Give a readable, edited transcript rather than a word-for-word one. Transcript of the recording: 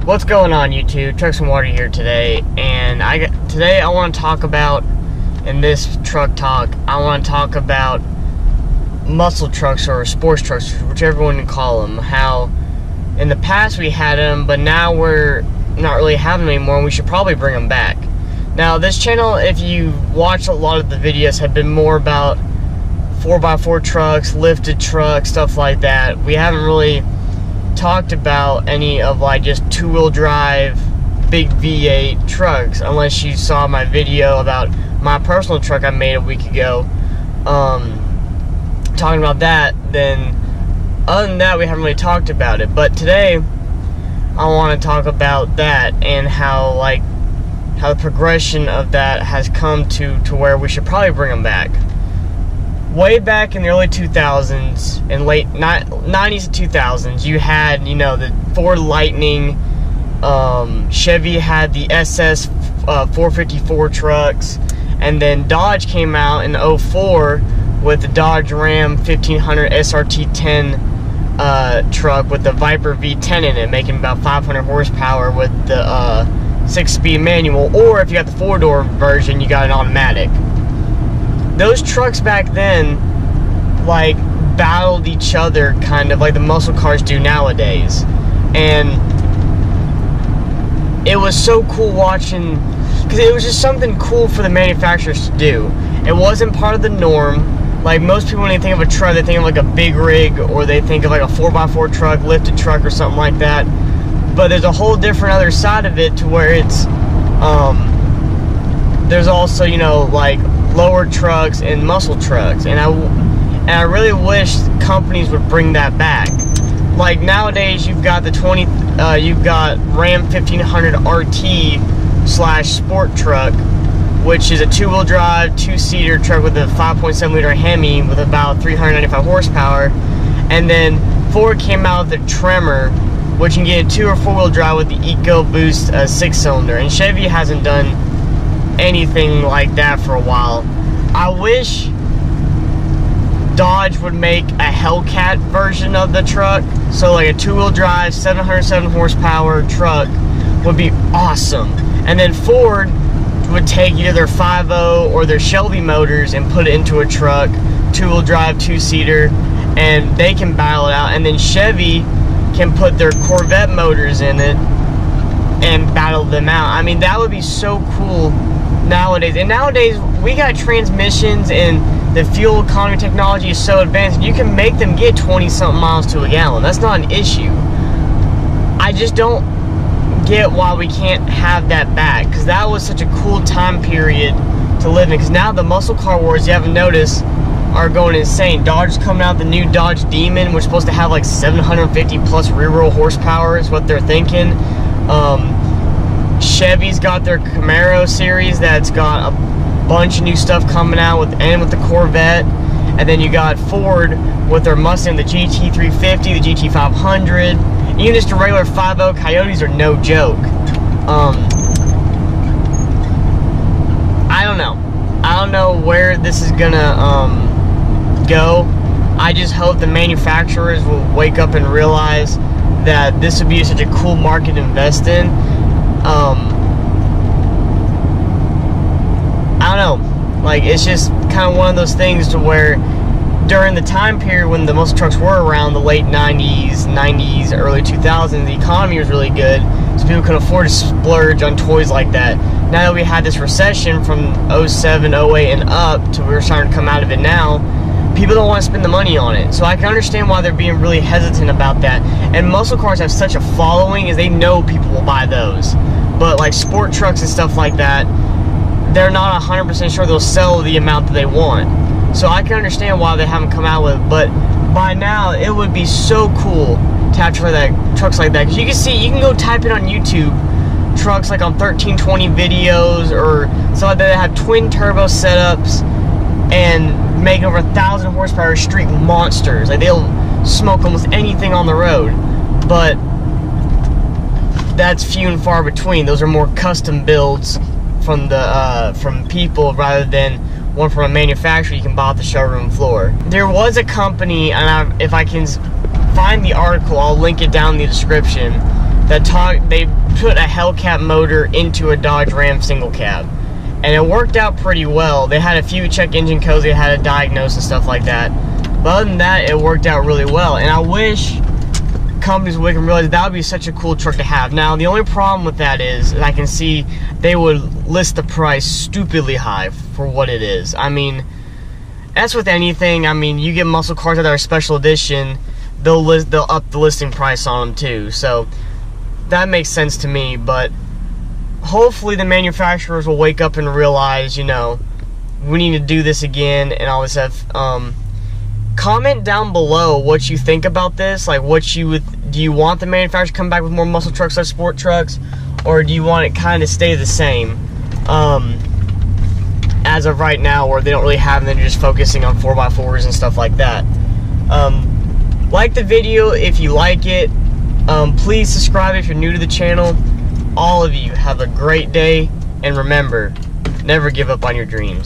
What's going on, YouTube? Trucks and Water here today, and today I want to talk about, in this truck talk, I want to talk about muscle trucks or sports trucks, whichever one you call them. How in the past we had them, but now we're not really having them anymore, and we should probably bring them back. Now, this channel, if you watch a lot of the videos, have been more about 4x4 trucks, lifted trucks, stuff like that. We haven't really talked about any of like just two-wheel drive big V8 trucks, unless you saw my video about my personal truck I made a week ago, talking about that. Then other than that, we haven't really talked about it. But today I want to talk about that and how the progression of that has come to where we should probably bring them back. Way back in the early 2000s and late 90s to 2000s, you had, the Ford Lightning, Chevy had the SS 454 trucks, and then Dodge came out in 04 with the Dodge Ram 1500 SRT10 truck with the Viper V10 in it, making about 500 horsepower with the 6-speed manual, or if you got the 4-door version, you got an automatic. Those trucks back then, battled each other kind of like the muscle cars do nowadays. And it was so cool watching, because it was just something cool for the manufacturers to do. It wasn't part of the norm. Like, most people, when they think of a truck, they think of like a big rig, or they think of like a 4x4 truck, lifted truck, or something like that. But there's a whole different other side of it, to where it's, there's also, lower trucks and muscle trucks, and I really wish companies would bring that back. Like, nowadays you've got you've got Ram 1500 RT / sport truck, which is a two-wheel drive, 2-seater truck with a 5.7 liter Hemi with about 395 horsepower. And then Ford came out with the Tremor, which you can get a 2 or 4-wheel drive with the EcoBoost 6-cylinder, and Chevy hasn't done anything like that for a while. I wish Dodge would make a Hellcat version of the truck, so like a 2-wheel drive 707 horsepower truck would be awesome. And then Ford would take either their 5.0 or their Shelby motors and put it into a truck, 2-wheel drive, 2-seater, and they can battle it out. And then Chevy can put their Corvette motors in it and battle them out. I mean, that would be so cool nowadays. And nowadays we got transmissions, and the fuel economy technology is so advanced, you can make them get 20-something miles to a gallon. That's not an issue. I just don't get why we can't have that back, because that was such a cool time period to live in. Because now the muscle car wars, you haven't noticed, are going insane. Dodge is coming out, the new Dodge Demon, which is supposed to have like 750 plus rear wheel horsepower is what they're thinking. Chevy's got their Camaro series that's got a bunch of new stuff coming out with the Corvette. And then you got Ford with their Mustang, the GT350, the GT500. Even just the regular 5.0 Coyotes are no joke. I don't know. I don't know where this is gonna go. I just hope the manufacturers will wake up and realize that this would be such a cool market to invest in. I don't know. It's just kind of one of those things to where during the time period when the muscle trucks were around, the late 90s, early 2000s, the economy was really good, so people could afford to splurge on toys like that. Now that we had this recession from 07, 08 and up to we're starting to come out of it now, people don't want to spend the money on it. So I can understand why they're being really hesitant about that. And muscle cars have such a following, as they know people will buy those. But like sport trucks and stuff like that, they're not 100% sure they'll sell the amount that they want. So I can understand why they haven't come out with it. But by now, it would be so cool to have trucks like that. Because you can go type it on YouTube, trucks like on 1320 videos or stuff like that, that have twin turbo setups and make over 1,000 horsepower street monsters. Like, they'll smoke almost anything on the road. But that's few and far between. Those are more custom builds from people rather than one from a manufacturer you can buy off the showroom floor. There was a company, and if I can find the article, I'll link it down in the description, they put a Hellcat motor into a Dodge Ram single cab, and it worked out pretty well. They had a few check engine codes they had to diagnose and stuff like that, but other than that, it worked out really well. And I wish companies would realize that would be such a cool truck to have. Now, the only problem with that is, and I can see they would list the price stupidly high for what it is. I mean, that's with anything. I mean, you get muscle cars that are special edition, they'll up the listing price on them too. So that makes sense to me. But hopefully the manufacturers will wake up and realize, you know, we need to do this again and all this stuff. Comment down below what you think about this. Like, do you want the manufacturer to come back with more muscle trucks like sport trucks, or do you want it kind of stay the same as of right now, where they don't really have them, they're just focusing on 4x4s and stuff like that. Like the video if you like it. Please subscribe if you're new to the channel. All of you have a great day, and remember, never give up on your dreams.